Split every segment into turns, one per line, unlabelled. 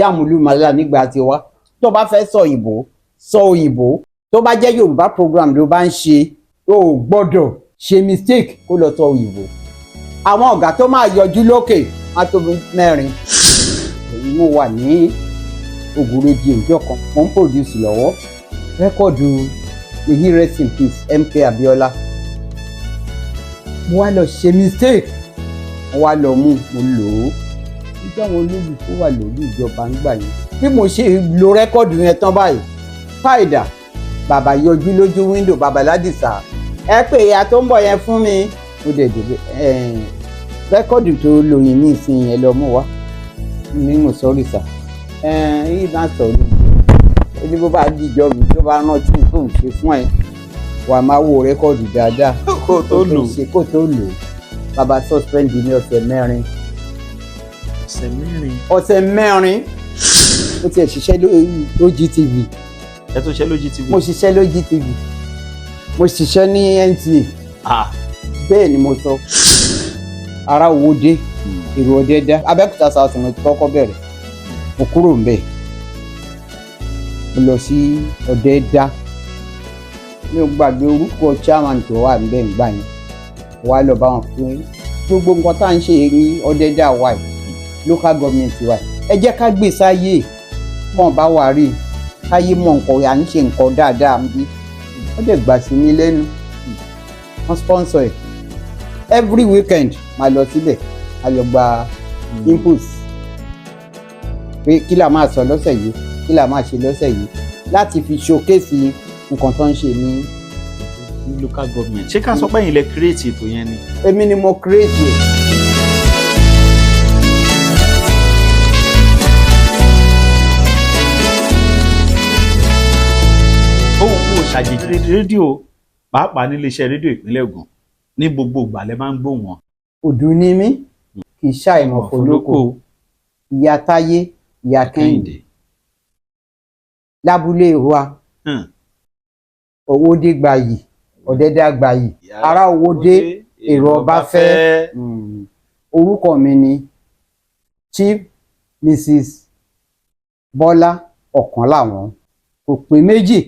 sí àmúlùmálà nígbà tí wá tó bá fẹ́ sọ òyìnbó sọ òyìnbó tó bá jẹ́ Yorùbá program ló bá ń ṣe ó gbọ́dọ̀ ṣe mistake kó lọ sọ òyìnbó àwọn ọ̀gá tó máa yọjú lókè á tó 4 èyí mo wà ní Ogun rédíò ìjọ kan mo ń produce lọ́wọ́ rẹ́kọ̀dù èyí rest in peace MK Abiola mo wá lọ ṣe mistake mo wá lọ mú mo lò ó nígbà wọn olóògùn tó wà lórí ìjọba ń gbà yẹn bí mo ṣe lo rẹ́kọ̀dù yẹn tán báyìí fàìdà bàbá yọjú lójú wíńdò bàbá Ládìsá ẹ pé ìyá tó ń bọ̀ yẹn fún mi mo dẹ̀ dé rẹ́kọ̀dù tó lóyìn ní ìsìn yẹn lọ mú wá ní mo sọ́rí sà yìí bá sọ̀rọ̀ ó ní bó bá dìjọ́ mi tó bá rántí tó ń ṣe fún ẹ wà á máa wo rẹ́kọ̀dù dáadáa kó tó lò bàbá suspend ní ọ̀sẹ̀ 4. ọ̀sẹ̀ 4 ó ti ẹ̀ ṣiṣẹ́ lójí TV.
ẹ tó ṣiṣẹ́ lójí TV.
mo ṣiṣẹ́ lójí TV mo ṣiṣẹ́ ní NTA. bẹ́ẹ̀ ni mo sọ ara owó dé èrò ọdẹ dá Abẹ́òkúta South mo ti kọ́kọ́ bẹ̀rẹ̀ mo kúrò ń bẹ̀ mo lọ sí ọdẹ dá mi ò gbàgbé orúkọ chairman tó wà níbẹ̀ ńgbà yẹn wà lọ bá wọn fún gbogbo nǹkan tá à ń ṣe ní ọdẹ dá wa local government wa ẹ jẹ́ ká gbé sáyé kàn bá wà rí káyé mọ̀ nǹkan à ń ṣe nǹkan dáadáa bí wọ́n dẹ̀ gbà sí mi lẹ́nu wọ́n sponsor ẹ̀ every weekend máa lọ síbẹ̀ a lọ gba inputs pé kí la máa sọ lọ́sẹ̀ yìí kí la máa ṣe lọ́sẹ̀ yìí láti fi showcase nǹkan tó ń ṣe ní
local government. ṣé ká sọ pé ẹ̀yin lẹ create ètò yẹn ni.
èmi ni mo create ẹ̀.
ohun kò ṣàjèjì rédíò pàápàá níléeṣẹ́ rédíò ìpínlẹ̀ Ògùn ní gbogbo ìgbà lẹ máa ń gbọ́ wọn.
Òdù ni mí kì í ṣàìmọ̀ fòlókò ìyá Táyé ìyá Kẹ́hìndé lábúlé wa Owódé gbayì Ọ̀dẹ́dá gbayì ará Owódé èrò ọba fẹ́. orúkọ mi ni Chief Mrs. Bola Okanlawon kò pé méjì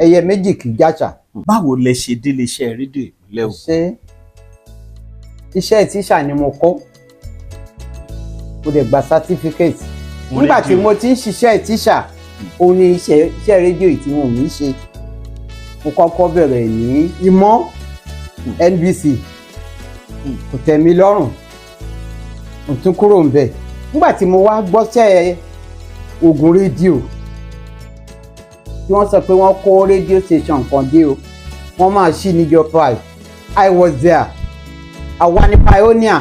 ẹyẹ méjì kì í jàṣà.
báwo lẹ ṣe dé iléeṣẹ́ rédíò ìpínlẹ̀ Ògùn.
iṣẹ́ tíṣà ni mo kọ́ mo dẹ̀ gba certificate nígbà tí mo ti ń ṣiṣẹ́ tíṣà òun ni iṣẹ́ rédíò tí mo ń ṣe mo kọ́kọ́ bẹ̀rẹ̀ ní ìmọ̀ NBC kò tẹ́ mi lọ́rùn mo tún kúrò ń bẹ̀ nígbà tí mo wá gbọ́ṣẹ́ Ogun rédíò tí wọ́n sọ pé wọ́n kó rédíò station kan dé o wọ́n máa ṣí ní Joe 5 I was there àwa ni pioneer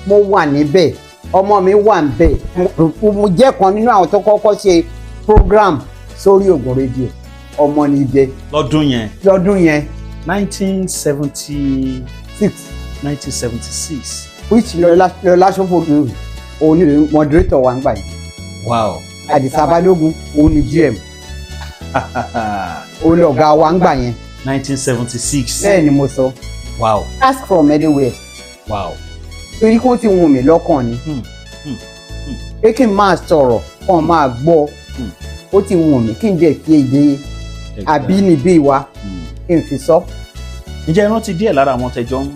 mo wà níbẹ̀ ọmọ mi wà níbẹ̀ mo jẹ́ kan nínú àwọn tó kọ́kọ́ ṣe program sórí Ogun rédíò ọmọ níbẹ̀. lọ́dún yẹn.
1976.
which Lọlá Ṣófòdù òun ni moderator wa ń gbà yìí.
wow.
Àdìsá Balógun òun ni GM òun ni ọ̀gá wa ń gbà yẹn.
1976.
bẹ́ẹ̀ ni mo sọ.
wow.
ask from anywhere.
wow.
torí kó ti wù mí lọ́kàn ni. pé kí n máa sọ̀rọ̀ kàn máa gbọ́ ó ti wù mí kí n jẹ́ fi èdè àbínibí wa kí n fi sọ.
ǹjẹ́ ẹ rántí díẹ̀ lára àwọn tẹjọ́ ń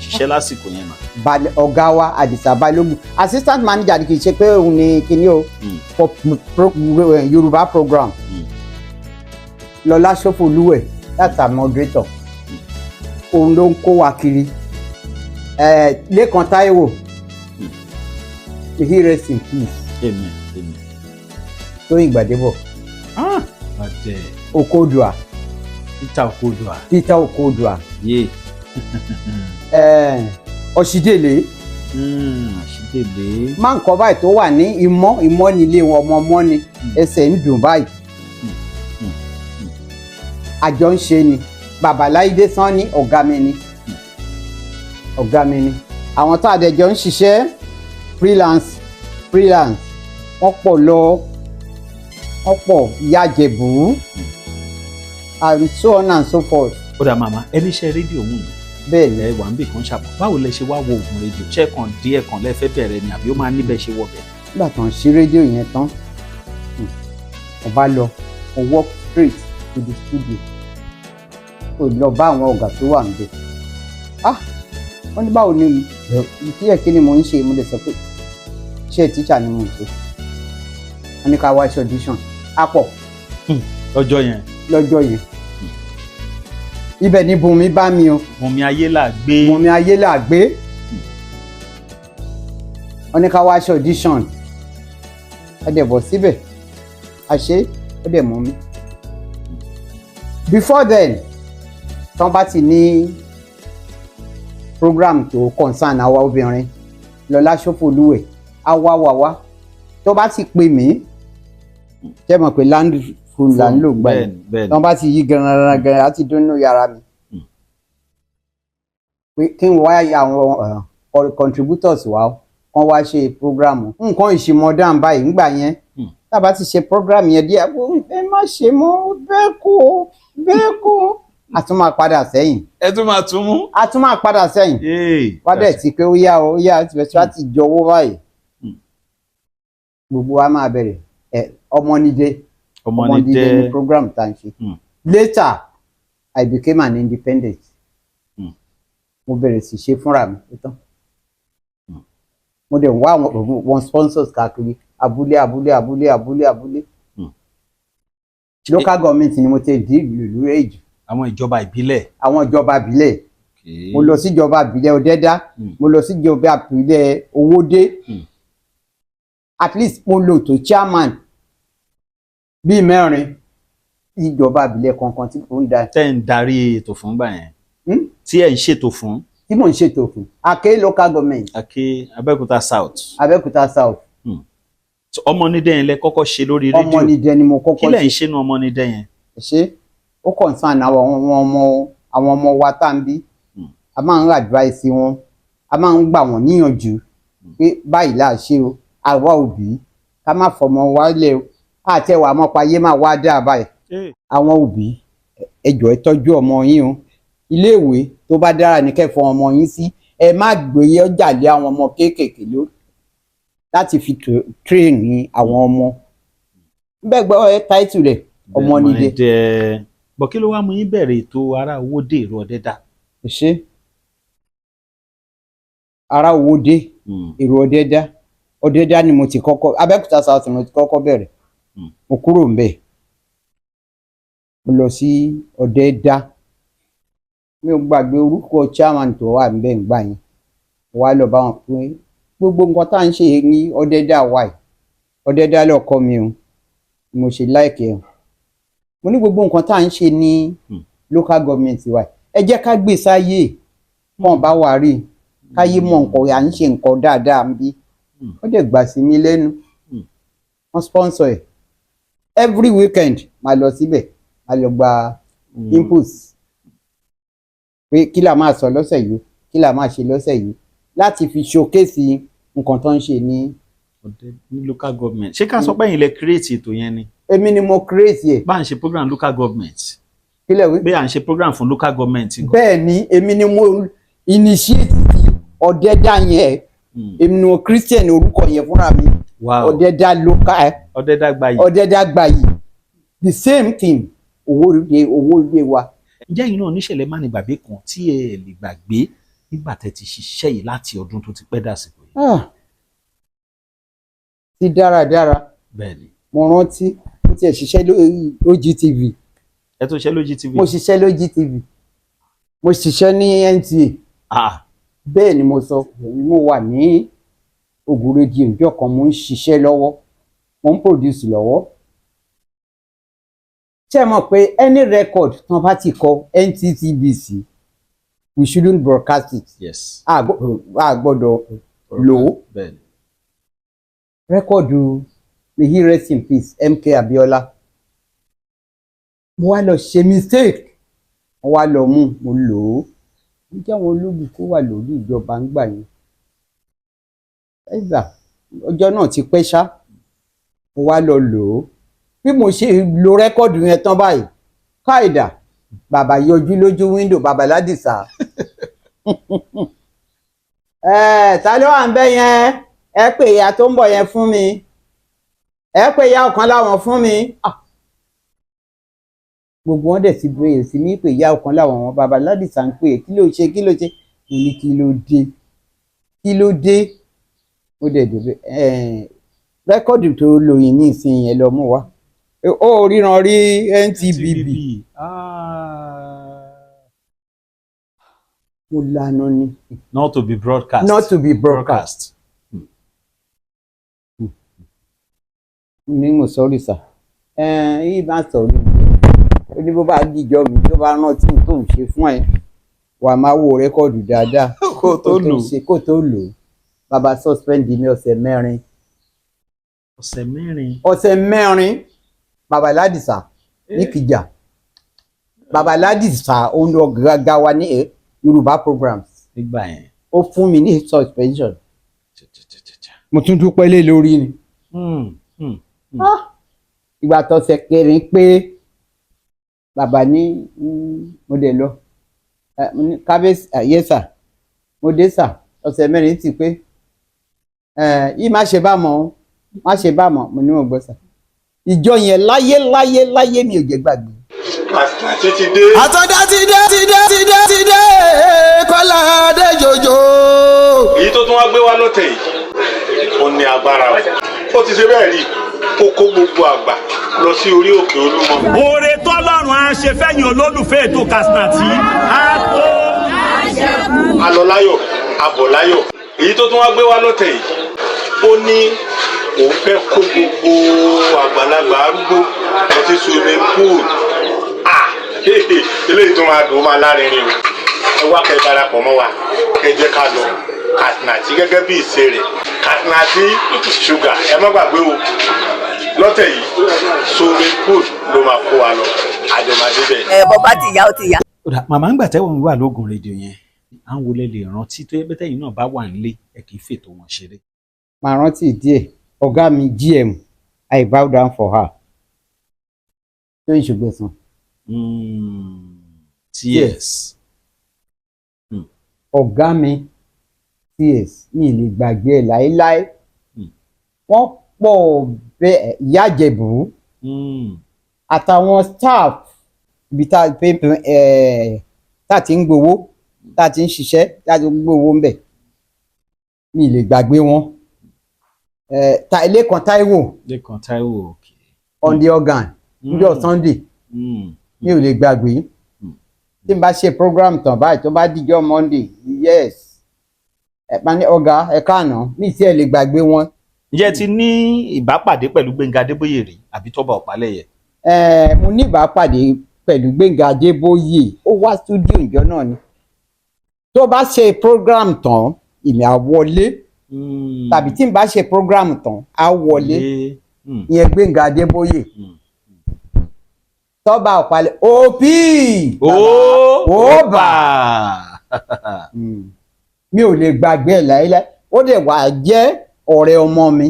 ṣiṣẹ́ lásìkò yẹn mà.
ọ̀gá wa Àdìsá Balógun assistant manager kì í ṣe pé òun ni kíní o for Yorùbá program. Lọlá Ṣófòlúwẹ̀ that's our moderator òun ló ń kó wa kiri. Lẹ́kan Táíwò he rest in peace.
amen amen.
Tóyìn Gbàdébọ̀.
Adé.
Okodua. Peter Okodua.
Yé.
Ọ̀ṣídèlé.
Ọ̀ṣídèlé.
Máa ń kọ́ báyìí tó wà ní ìmọ̀ nílé wọn ọmọ ọmọ ni ẹsẹ̀ ń dùn báyìí. Àjọ ń ṣe ni Babaláídé Sanni ọ̀gá mi ni. Àwọn tó àdẹjọ ń ṣiṣẹ́ freelance wọ́n pọ̀ Ìyá Ìjẹ̀bú and so on and so forth.
ó dà màmá ẹni iṣẹ́ rédíò wù mí.
bẹ́ẹ̀ ni
ẹ wà ń bì kan ṣàbọ̀ báwo lẹ ṣe wá wo Ogun rédíò ṣé kàn díẹ̀ kan lẹ fẹ́ bẹ̀rẹ̀ ni àbí ó máa níbẹ̀ ṣe wọ̀ bẹ̀.
nígbà tó ń ṣí rédíò yẹn tán mo bá lọ mo walk straight to the studio tó lọ bá àwọn ọ̀gá tó wà níbẹ̀. Wọ́n ní báwo ni ìtí kí ni mò ń ṣe, mo lè sọ pé iṣẹ́ tíṣà ni mò ń ṣe. Wọ́n ní ká wá ṣe audition pọ̀
lọ́jọ́ yẹn
ibẹ̀ ni Bùnmi bá mi o.
Bùnmi ayé là gbé.
Wọ́n ní ká wá ṣe audition a dẹ̀ bọ̀ síbẹ̀ a ṣe ó dẹ̀ mú mi. Before then tán bá ti ní program tó concern àwa obìnrin Lọlá Ṣófólúwẹ̀ wá tó bá ti pè mí jẹ́ mọ̀ pé land phone là ń lò gbà yìí tán bá ti yí gan-an á ti dúnú yàrá mi pé kí n wá àwọn contributors wá kán wá ṣe program nǹkan ìṣìmọ̀dán báyìí ńgbà yẹn tá a bá ti ṣe program yẹn díẹ̀ ẹ má ṣe mọ́ bẹ́ẹ̀ kó a tún máa padà sẹ́yìn.
ẹ tún máa tún mú.
a tún máa padà sẹ́yìn. wá dẹ̀ ti pé ó yá tí wọ́n ti jọwọ́ báyìí. Gbogbo wa máa bẹ̀rẹ̀ ọmọnidé ni program tá à ń ṣe. Later I became an independent. Mo bẹ̀rẹ̀ sí ṣe fúnra mi tán. Mo dẹ̀ wá àwọn sponsors káàkiri abúlé. Local government ni mo ti di ìlú èjì.
Àwọn ìjọba ìbílẹ̀.
Mo lọ sí ìjọba ìbílẹ̀ Ọ̀dẹ́dá, mo lọ sí ìjọba ìbílẹ̀ Owódé. At least mo lò tó chairman bíi 4 ìjọba ìbílẹ̀ kankan tí mo ń darí.
Tẹ́ ń darí ètò fún gbà yẹn. Tí ẹ̀ ń ṣètò fún.
Tí mò ń ṣètò fún. Aké local government.
Aké Abẹ́òkúta South. Ọmọnidé yẹn lẹ kọ́kọ́ ṣe lórí rédíò.
Ọmọnidé ni mo kọ́kọ́ ṣe.
Kí lẹ̀ ń ṣe nu ọmọnidé yẹn?
Ṣé ó concern àwọn ọmọ wa tá ń bí. A máa ń advice wọn, a máa ń gbà wọ́n níyànjú pé báyìí là ṣe o, àwa òbí ká má fọmọ wa lẹ̀ o, àti ẹwà àmọ́payé máa wá dá báyìí. Àwọn òbí ẹ jọ̀ọ́ ẹ tọ́jú ọmọ yín o, iléèwé tó bá dára ní kẹ́ fọ ọmọ yín sí, ẹ má gbé ọjà lé àwọn ọmọ kéékèèké lórí láti fi train ní àwọn ọmọ. Bẹ́ẹ̀ gbọ́ ẹ táìtù rẹ̀ ọmọnidé.
Bọ̀ kí ló wá mú yín bẹ̀rẹ̀ ètò ará Owódé èrò Ọ̀dẹ́dá?
Ṣé ará Owódé èrò Ọ̀dẹ́dá ni mo ti kọ́kọ́, Abẹ́òkúta South ni mo ti kọ́kọ́ bẹ̀rẹ̀. Mo kúrò ńbẹ̀ mo lọ sí Ọ̀dẹ́dá. Mi ò gbàgbé orúkọ chairman tó wà ńbẹ̀ ńgbà yẹn. Wá lọ bá wọn pé gbogbo nǹkan tá à ń ṣe ní Ọ̀dẹ́dá wà yìí, Ọ̀dẹ́dá lọ́kọ mi o, mo ṣe láìkẹ́ o. Mo ní gbogbo nǹkan tá à ń ṣe ní local government wa ẹ jẹ́ ká gbé sáyé kàn bá wà rí káyé mọ̀ nǹkan à ń ṣe nǹkan dáadáa ń bí. Ó dẹ̀ gbà sí mi lẹ́nu. Wọ́n sponsor ẹ̀. Every weekend máa lọ síbẹ̀ máa lọ gba input pé kí la máa sọ lọ́sẹ̀ yìí, kí la máa ṣe lọ́sẹ̀ yìí láti fi showcase nǹkan tó ń ṣe ní
local government. Ṣé ká sọ pé ẹ̀yin lẹ create ètò yẹn ni?
Èmi ni mo create ẹ̀.
Bá ń ṣe program local government.
Kílẹ̀ wí?
Bí à ń ṣe program fún local government.
Bẹ́ẹ̀ ni èmi ni mo initiate Ọ̀dẹ́dá yẹn. Èmi ni mo Christian orúkọ yẹn fúnra mi. Ọ̀dẹ́dá local. Ọ̀dẹ́dá Gbayì. The same thing owó ilé wa.
Ǹjẹ́ yìí náà níṣẹ̀lẹ̀ má ní gbàgbé kan tí ẹ lè gbàgbé nígbà tẹ́ ti ṣiṣẹ́ yìí láti ọdún tó ti pẹ́ dàsìkò yìí?
Ti dáradára.
Bẹ́ẹ̀ni.
Mo rántí mo ti ẹ̀ ṣiṣẹ́ lórí OGTV.
Ẹ tó ṣiṣẹ́ lórí GTV?
Mo ṣiṣẹ́ lórí GTV. Mo ṣiṣẹ́ ní NTA. Bẹ́ẹ̀ ni mo sọ, mo wà ní Ogun rédíò ìjọ kan mo ń ṣiṣẹ́ lọ́wọ́, mo ń produce lọ́wọ́. Ṣé mọ̀ pé any record tán bá ti kọ NTTBC, we shouldn't broadcast it.
Yes.
A gbọ́dọ̀ lò ó.
Bẹ́ẹ̀ni.
Rẹ́kọ̀dù may he rest in peace MK Abiola. Mo wá lọ ṣe mistake. Mo wá lọ mú mo lò ó. Mo jẹ́ àwọn ológun kó wà lórí ìjọba ń gbà yẹn. Ẹ̀gbà ọjọ́ náà ti pẹ́ ṣá. Mo wá lọ lò ó. Bí mo ṣe lo rẹ́kọ̀dù yẹn tán báyìí, káìdà bàbá yọjú lójú wíńdò bàbá Ládìsá. Ta ló wà ń bẹ̀ yẹn? ẹ pè ìyá tó ń bọ̀ yẹn fún mi ẹ pè ìyá Okanlawon fún mi. Gbogbo wọn dẹ̀ ti bẹ̀rẹ̀ sí ní pè ìyá Okanlawon wọn bàbá Ládìsá ń pè kí ló ṣe mo ní kí ló dé ó dẹ̀ dé rẹ́kọ̀dù tó lò yìí ní ìsìn yẹn lọ mú wa ó ríran rí NTBB mo lanu ni.
Not to be broadcast.
Not to be broadcast. Ní mo sọ́rí sà yìí bá sọ̀rọ̀ ó ní bó bá dìjọ́ mi tó bá rántí tó ń ṣe fún ẹ wà á máa wo rẹ́kọ̀dù dáadáa kó tó lò bàbá suspend mi ọ̀sẹ̀ mẹ́rin. ọ̀sẹ̀ mẹ́rin bàbá Ládìsá ní Ìkìjà bàbá Ládìsá òun lọ gàgà wa ní Yorùbá programs
nígbà yẹn
ó fún mi ní suspension mo tún dúpẹ́ lé lórí ni. Ìgbà tọ̀sẹ̀ kẹrin pé bàbá ní mo dé lọ kábíyèsí yẹ́sà mo dé sà ọ̀sẹ̀ mẹ́rin ti pé yìí má ṣe bá mọ̀ mo ní mo gbọ́ sà ìjọ yẹn láyé mi ò jẹ́ gbàgbé.
àtọ́dá ti dé Kọ́lá dé jòjò.
èyí tó tún wá gbé wá lọ́tẹ̀ yìí ó ní agbára ó ti ṣe bẹ́ẹ̀ rí ó kó gbogbo àgbà lọ sí orí òkè Olúmọ.
oore tọ́lọ́run á ṣe fẹ́yìn olólùfẹ́ ètò Kastnati á tó.
a lọ láyọ̀ a bọ̀ láyọ̀ èyí tó tún wá gbé wá lọ́tẹ̀ yìí ó ní òun fẹ́ kó gbogbo àgbàlagbà arúgbó lọ sí swimming pool. eléyìí tó máa dùn ó máa lárinrin o ẹ wá kẹ́ darapọ̀ mọ́ wa ẹ jẹ́ ká lọ Kastnati gẹ́gẹ́ bí ìṣe rẹ̀ Kastnati sugar ẹ má gbàgbé o lọ́tẹ̀ yìí swimming pool ló máa kó wa lọ àjọmọdé bẹ́ẹ̀.
bọ́ bá ti yá ó ti yá.
màmá ń gbà tẹ́wọ̀n wà lóògùn rédíò yẹn à ń wọlé lè rántí tó yẹ pé tẹ́yìn náà bá wà nílé ẹ kì í fètò wọn ṣeré.
màá rántí díẹ̀ ọ̀gá mi GM I bow down for her tó ń ṣùgbọ́n
TS.
ọ̀gá mi TS mi lè gbàgbé ẹ̀ láéláé wọ́n pọ̀ bẹ́ẹ̀ Ìyá Ìjẹ̀bú àtàwọn staff ibi tá a ti ń gbowó tá a ti ń ṣiṣẹ́ tá a ti ń gbowó ń bẹ̀ mi lè gbàgbé wọn Lẹ́kan Táíwò on the organ níjọ́ Sunday mi ò lè gbàgbé tí n bá ṣe program tán báyìí tó bá díjọ́ Monday yes ọ̀gá ẹ káàná mi tí ẹ lè gbàgbé wọn.
ǹjẹ́ ti ní ìbápàdé pẹ̀lú Gbẹ́ngà Adébóyè rí àbí Tọ́ba Ọ̀pálẹ̀yẹ?
mo ní ìbápàdé pẹ̀lú Gbẹ́ngà Adébóyè ó wá studio ìjọ náà ni tó bá ṣe program tán èmi á wọlé tàbí tí n bá ṣe program tán á wọlé ìyẹn Gbẹ́ngà Adébóyè Tọ́ba Ọ̀pálẹ̀yẹ òpì ó bà mi ò lè gbàgbé ẹ̀ láíláí ó dẹ̀ wá jẹ́ ọ̀rẹ́ ọmọ mi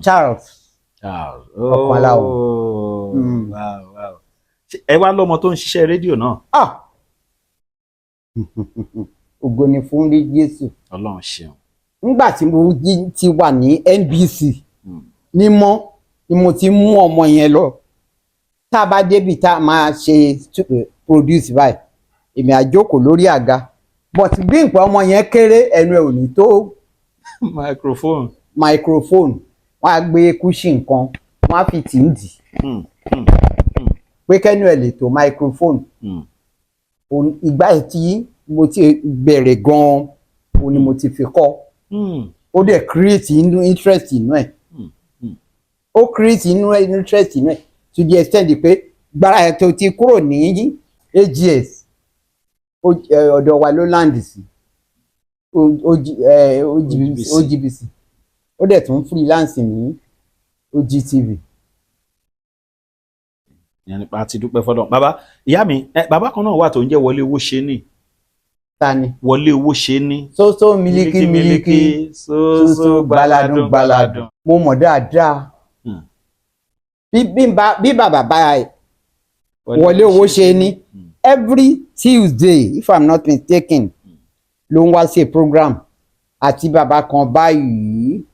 Charles Okanlawon.
ẹ wá lọ́mọ tó ń ṣiṣẹ́ rédíò náà.
ògo ni fún Jésù.
Ọlọ́run ṣeun.
nígbà tí mo ti wà ní NBC mímọ́ ni mo ti mú ọmọ yẹn lọ tá a bá débi tá a máa ṣe produce báyìí èmi á jókòó lórí àga but bí nǹkan ọmọ yẹn kéré ẹnu ẹ̀ ò ní tó microphone wọ́n á gbé cushion kan wọ́n á fi tì ń dì pé kẹ́nu ẹ̀ lè tó microphone ìgbà tí mo ti bẹ̀rẹ̀ gan-an òun ni mo ti fi kọ́ ó dẹ̀ create interest inú ẹ̀ ó create interest inú ẹ̀ to the extent pé gbára ẹ̀ tó ti kúrò ní AGS ọ̀dọ̀ wa ló land sí OGBC ó dẹ̀ tún freelance ní OGTV.
ìyẹn nípa ti dúpẹ́ fọ́dọ̀ bàbá ìyá mi bàbá kan náà wà tó ń jẹ́ Wọlé Owóṣeni.
Ta ni?
Wọlé Owóṣeni.
Sósó mílíkì sósó gbaladun. Mo mọ̀ dáadáa. Bí bàbá bá Wọlé Owóṣeni every Tuesday if I'm not mistaken ló ń wá ṣe program àti bàbá kan báyìí.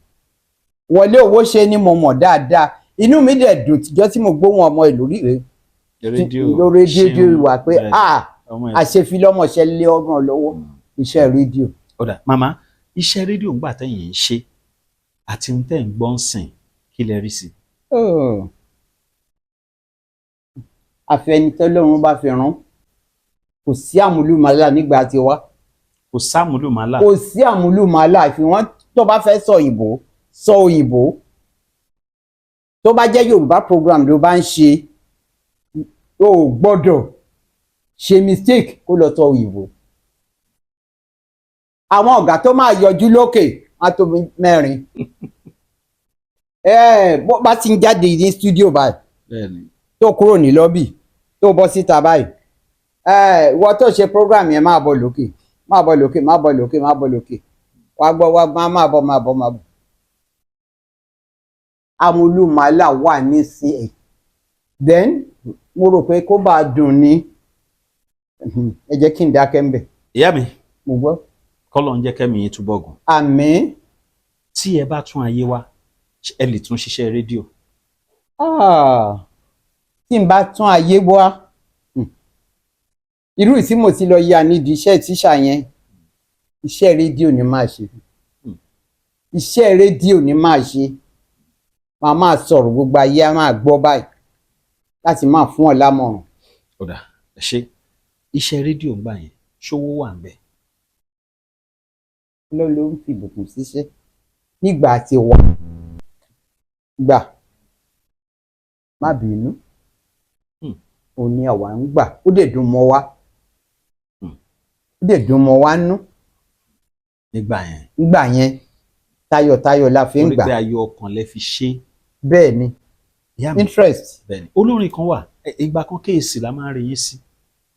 Wọlé Owóṣe ni mo mọ̀ dáadáa. Inú mi dẹ̀ dùn tíjọ́ tí mo gbóhùn ọmọ ìlú rí lórí rédíò wà pé àṣefilọ́mọṣẹ́ lé ọmọ lọ́wọ́ iṣẹ́ rédíò.
Ọ̀dà màmá, iṣẹ́ rédíò ń gbà tẹ̀yìn ń ṣe àti ń tẹ̀ ń gbọ́ ń sìn kí lẹ rí sí?
Àfẹnitọ́lọ́run bá fi rán. Kò sí àmúlùmálà nígbà tí wá.
Kò sámúlùmálà.
Kò sí àmúlùmálà àfihàn tó bá fẹ́ sọ òyìnbó sọ òyìnbó. Tó bá jẹ́ Yorùbá program ló bá ń ṣe, o ò gbọ́dọ̀ ṣe mistake kó lọ sọ òyìnbó. Àwọn ọ̀gá tó máa yọjú lókè á tó 4. Bó bá ti ń jáde ní studio báyìí tó kúrò ní lọ́bì tó bọ́ síta báyìí, ìwọ tó ṣe program yẹn máa bọ̀ lókè, máa bọ̀ lókè, máa bọ̀ lókè, máa bọ̀ lókè, wá gbọ́ wá máa bọ̀. Àmúlùmálà wà nísìnyí. Then mo rò pé kó bá dùn ní ẹ jẹ́ kí n dákẹ́ ń bẹ̀.
Ìyá mi,
mo gbọ́.
Kọ́lọ́run jẹ́ kẹ́mi yín túbọ̀ gùn.
Àmín.
Tí ẹ bá tún ayé wá, ẹ lè tún ṣiṣẹ́ rédíò.
Tí n bá tún ayé wá, irú tí mo ti lọ ya nídìí iṣẹ́ tíṣà yẹn, iṣẹ́ rédíò ni máa ṣe. Iṣẹ́ rédíò ni máa ṣe. Màá máa sọ̀rọ̀ gbogbo ayé á máa gbọ́ báyìí láti máa fún ọ lámọ̀ràn.
Ọ̀dà ẹ ṣe iṣẹ́ rédíò ń gbà yẹn ṣówó wà ń bẹ̀.
Ló ń fi ìbùkún ṣiṣẹ́ nígbà tí wà. Gbà má bínú. Ó ní àwa ń gbà. Ó dẹ̀ dùn mọ́ wa. Ó dẹ̀ dùn mọ́ wa nú. Nígbà yẹn tayọ̀tayọ̀ la fi ń gbà.
Orí pé ayọ̀ ọkàn lẹ fi ṣe.
Bẹ́ẹ̀ ni. Interest.
Bẹ́ẹ̀ ni. Olórin kan wà, ìgbà kan kéèsì la máa ń rí yín sí.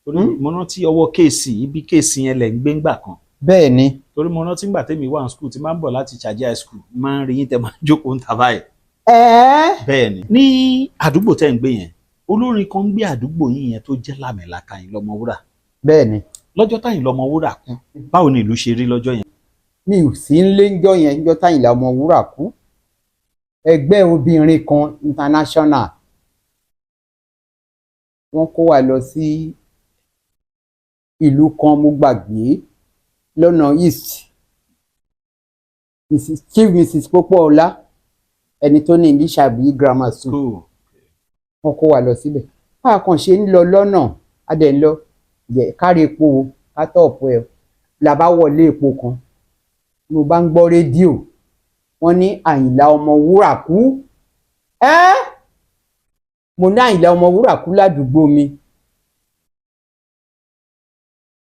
Torí mo rántí ọwọ́ kéèsì, ibi kéèsì yẹn lẹ̀ ń gbé ńgbà kan.
Bẹ́ẹ̀ ni.
Torí mo rántí ńgbà tèmi wà ní school tí máa ń bọ̀ láti Ṣàjẹ́ high school, máa ń rí yín tẹ́ máa ń jókòó ń ta báyìí. Bẹ́ẹ̀ ni. Ní àdúgbò tẹ́ ń gbé yẹn, olórin kan ń gbé àdúgbò yín yẹn tó jẹ́ Lámìlaka Àyìnlọ́mọwúrà.
Bẹ́ẹ̀ ni.
Lọ́jọ́ t'Àyìnlọ́mọwúrà kú, báwo ni ìlú ṣe rí lọ́jọ́ yẹn?
Mi ò sí nílé ńjọ́ yẹn ńjọ́ t'Àyìnlọ́mọwúrà kú. Ẹgbẹ́ obìnrin kan international wọ́n kó wa lọ sí ìlú kan mo gbàgbé lọ́nà east. Chief Mrs. Popoola ẹni tó ní Ìlíṣàbí grammar school. Wọ́n kó wa lọ síbẹ̀. Kàn ṣe ń lọ lọ́nà a dẹ̀ ń lọ kárí epo kátọ́ọ̀pù ẹ̀ la bá wọlé epo kan. Mo bá ń gbọ́ rédíò wọ́n ní Àyìnlá Ọmọwúrà kú. Mo ní Àyìnlá Ọmọwúrà kú ládùúgbò mi.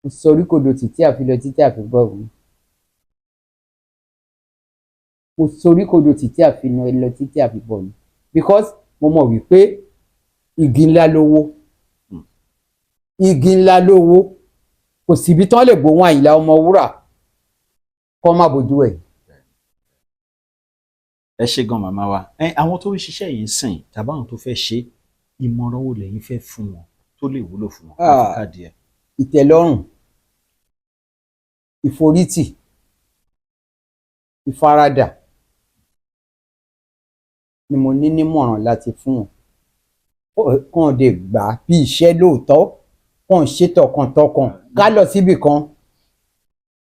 Mo sorí kodò títí àfi lọ títí àfi bọ̀ mi. Mo sorí kodò títí àfi lọ títí àfi bọ̀ mi. Because mo mọ̀ wípé igi ńlá lówó. Igi ńlá lówó. Kò síbi tán lè gbóhùn Àyìnlá Ọmọwúrà kọ́ má bójú ẹ̀.
Ẹ ṣe gan màmá wa. Àwọn tó ń ṣiṣẹ́ yìí ń sìn tàbí àwọn tó fẹ́ ṣe ìmọ̀ràn wo lẹ́yìn fẹ́ fún wọn tó lè wúlò fún wọn Áfíríkà díẹ̀?
Ìtẹ́lọ́rùn, ìforítì, ìfaradà ni mo ní nímọ̀ràn láti fún wọn. Kàn dé gbà bí iṣẹ́ lóòótọ́, kàn ṣe tọkàntọkàn ká lọ síbì kan.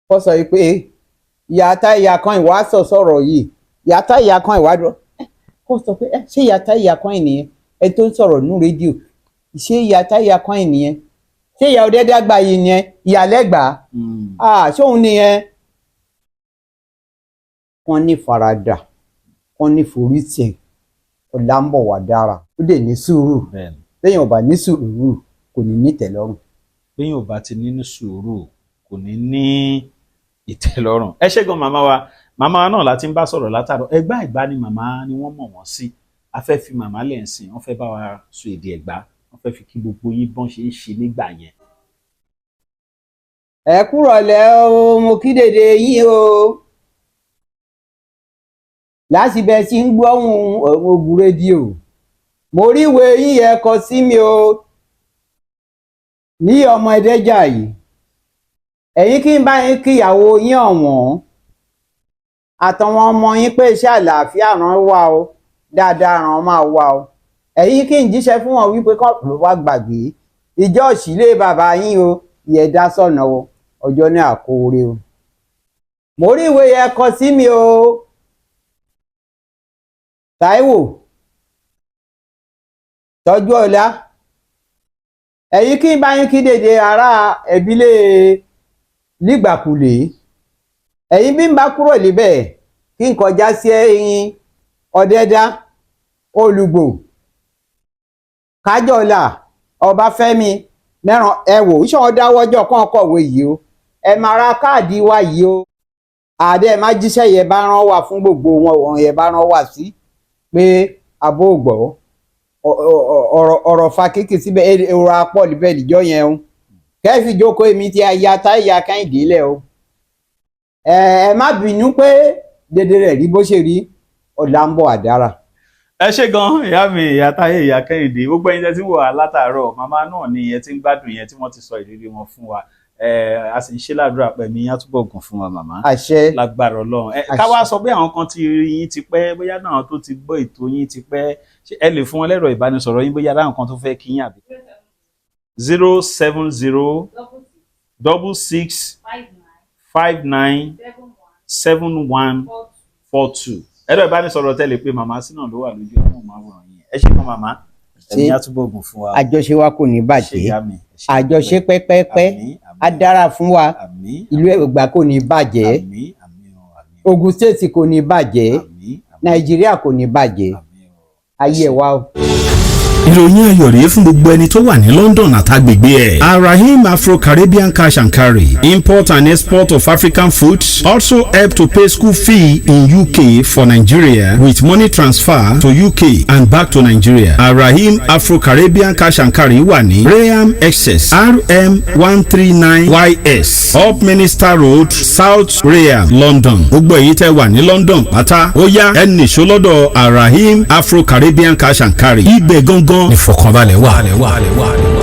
Kọ́ sọ pé ìyàtá ìyá kan ìwà sọ̀rọ̀ yìí, ìyàtá ìyá kan ìwà dúró. Kọ́ sọ pé ṣé ìyàtá ìyá kan ènìyàn ẹ tó ń sọ̀rọ̀ nú rédíò, ṣé ìyàtá ìyá kan ènìyàn, ṣé ìyá ọdẹ́dẹ́ àgbà yìí nìyẹn, ìyàlẹ́gbàá, ṣé òun nìyẹn. Wọ́n ní faradà, wọ́n ní forítì, ọ̀la ń bọ̀ wá dára. Ó dẹ̀ ní sùúrù. Béèyàn ò bá ní sùúrù kò ní ní ìtẹ́lọ́rùn.
Béèyàn ò bá ti ní sùúrù kò ní ní ìtẹ́lọ́rùn. Ẹ ṣé gan màmá wa. Màmá wa náà láti ń bá sọ̀rọ̀ látàrọ̀. Ẹ̀gbá Ẹ̀gbá ni màmá ni wọ́n mọ̀ wọ́n sí. A fẹ́ fi màmá lẹ̀ ń sìn, wọ́n fẹ́ bá wa sọ èdè Ẹ̀gbá, wọ́n fẹ́ fi kí gbogbo yín bọ́n ṣe ń ṣe nígbà yẹn.
Ẹ kúrọ̀lẹ́ o, mo kí dèdè yín o. Láti bẹ tí ń gbọ́hùn Ogun rédíò. Mo rí ìwé yín yẹn kọ sí mi o. Ní ọmọ Ẹdẹ́jà yìí. Ẹ̀yin kí n bá yín kíyàwó yín ọ̀wọ́n. àtàwọn ọmọ yín pé iṣẹ́ àlàáfíà ràn wá o dáadáa ràn máa wá o ẹ̀yin kí n jíṣẹ́ fún wọn wípé kọ́ ló wá gbàgbé ìjọ òṣìlẹ̀ bàbá yín o ìyẹn dá sọ̀nà o ọjọ́ ní àkóore o mo rí ìwé yẹn kọ sí mi o Táíwò tọ́jú ọ̀la ẹ̀yin kí n bá yín kí dédé ará ẹ̀bílẹ̀ nígbàkulè ẹ̀yin bí n bá kúrò níbẹ̀ kí n kọjá sí ẹ̀yìn Ọ̀dẹ́dá Olùgbò Kájọlà Ọbáfẹ́mi mẹ́ràn ẹ̀wò iṣẹ́ wọn dáwọ́jọ́ kàn kọ̀wé yìí o ẹ máa ra káàdì wa yìí o àdé má jíṣẹ́ yẹn bá rán wá fún gbogbo wọn yẹn bá rán wá sí pé abó gbọ́ ọ̀rọ̀ fa kéèké síbẹ̀ èrò apọ̀ níbẹ̀ níjọ́ yẹn o kẹ́fì jókòó èmi tí a ya táyà Kẹ́hìndé lẹ̀ o ẹ má bínú pé dédé rẹ̀ rí bó ṣe rí ọ̀la ń bọ̀ àdára.
ẹ ṣé gan ìyá mi ìyá Táyé ìyá Kẹ́hìndé gbogbo ẹ̀yin tẹ́ tí ń wò wá látàárọ̀ màmá náà ni ẹ ti ń gbádùn yẹn tí wọ́n ti sọ ìrírí wọn fún wa a sì ń ṣe ládùúrà pé mi yá túbọ̀ gùn fún wa màmá
àṣẹ
lágbára Ọlọ́run ká wá sọ pé àwọn kan ti rí yín ti pẹ́ bóyá náà tó ti gbọ́ ètò yín ti pẹ́ ẹ lè fún wọn lẹ́rọ ìbánisọ̀rọ̀ yín bóyá láwọn kan tó fẹ́ kí yín àbí. 070 66 59 71 42 ẹ̀rọ ìbánisọ̀rọ̀ tẹ́lẹ̀ pé màmá sí náà ló wà lójú ọmọ màwòrán yìí ẹ ṣé fún màmá ẹ̀mí àtúbọ̀gùn fún wa
àjọṣe wa kò ní bàjẹ́ àjọṣe pẹ́pẹ́pẹ́ á dára fún wa ìlú Ẹ̀gbá kò ní bàjẹ́ Ogun State kò ní bàjẹ́ Nàìjíríà kò ní bàjẹ́ ayé wa o.
ìròyìn ayọ̀ rèé fún gbogbo ẹni tó wà ní London àtàgbègbè ẹ̀. Arahim Afro-Caribbean Cash and Carry, import and export of African foods, also help to pay school fee in UK for Nigeria with money transfer to UK and back to Nigeria. Arahim Afro-Caribbean Cash and Carry wà ní Rayham Excess RM 139YS Up Minister Road, South Rayham, London. Gbogbo èyí tẹ́ wà ní London pátá ó yá ẹ nìṣó lọ́dọ̀ Arahim Afro-Caribbean Cash and Carry. Ibẹ̀ gangan ìfọ̀kànbalẹ̀ wà.